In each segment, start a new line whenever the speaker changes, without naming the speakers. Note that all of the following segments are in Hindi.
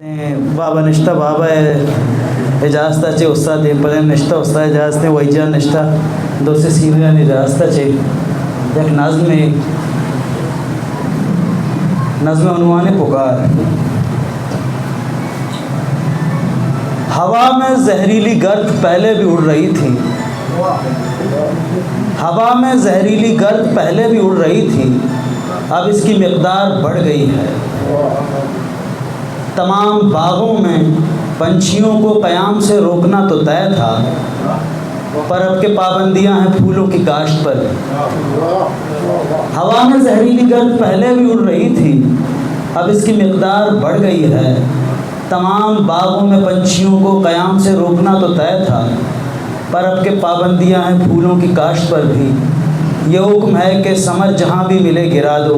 बाबा निष्ठा बाबा इजाजताचे उस्ताद पदम निष्ठा उस्ताद इजाजते वैजा निष्ठा दोसे सीरिया इजाजताचे एक नज़्म उन्वाने पुकार। हवा में जहरीली गर्द पहले भी उड़ रही थी, हवा में जहरीली गर्द पहले भी उड़ रही थी, अब इसकी मिक़दार बढ़ गई है। तमाम बागों में पंछियों को क़याम से रोकना तो तय था, पर अब के पाबंदियां हैं फूलों की काश्त पर। हवा में जहरीली गर्द पहले भी उड़ रही थी, अब इसकी मिक़दार बढ़ गई है। तमाम बागों में पंछियों को क़याम से रोकना तो तय था, पर अब के पाबंदियां हैं फूलों की काश्त पर भी। ये हुक्म है कि समर जहाँ भी मिले गिरा दो,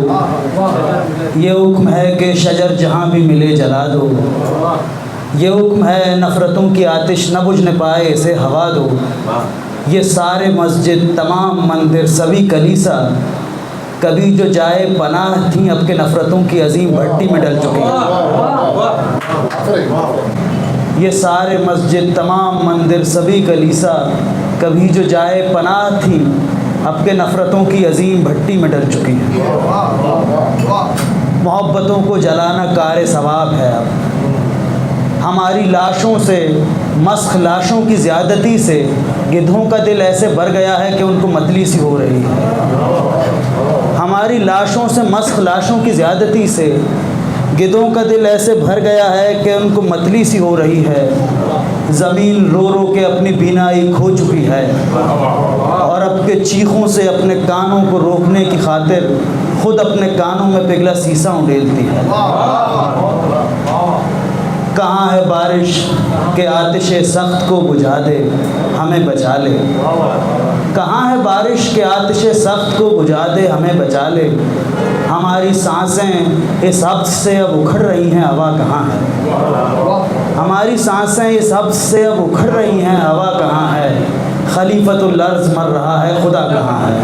ये हुक्म है कि शजर जहाँ भी मिले जला दो, ये हुक्म है नफ़रतों की आतिश न बुझने पाए इसे हवा दो। ये सारे मस्जिद तमाम मंदिर सभी कलीसा कभी जो जाए पनाह थी, अब के नफ़रतों की अजीम भट्टी में डल चुकी हैं। ये सारे मस्जिद तमाम मंदिर सभी कलीसा कभी जो जाए पनाह थी, अब के नफ़रतों की अजीम भट्टी में डल चुकी हैं। मोहब्बतों को जलाना कार सवाब है। अब हमारी लाशों से मस्ख लाशों की ज़्यादती से गिद्धों का दिल ऐसे भर गया है कि उनको मतली सी हो रही है। हमारी लाशों से मस्ख लाशों की ज़्यादती से गिद्धों का दिल ऐसे भर गया है कि उनको मतली सी हो रही है। ज़मीन रो रो के अपनी बीनाई खो चुकी है, और अब के चीखों से अपने कानों को रोकने की खातिर खुद अपने कानों में पिघला शीशा उंडेलती है। कहाँ है बारिश के आतिशे सख्त को बुझा दे हमें बचा ले, कहाँ है बारिश के आतिशे सख्त को बुझा दे हमें बचा ले। हमारी सांसें इस हफ्त से अब उखड़ रही हैं, हवा कहाँ है। हमारी सांसें इस हफ्त से अब उखड़ रही हैं, हवा कहाँ है। खलीफतुल अर्ज़ मर रहा है, खुदा कहाँ है।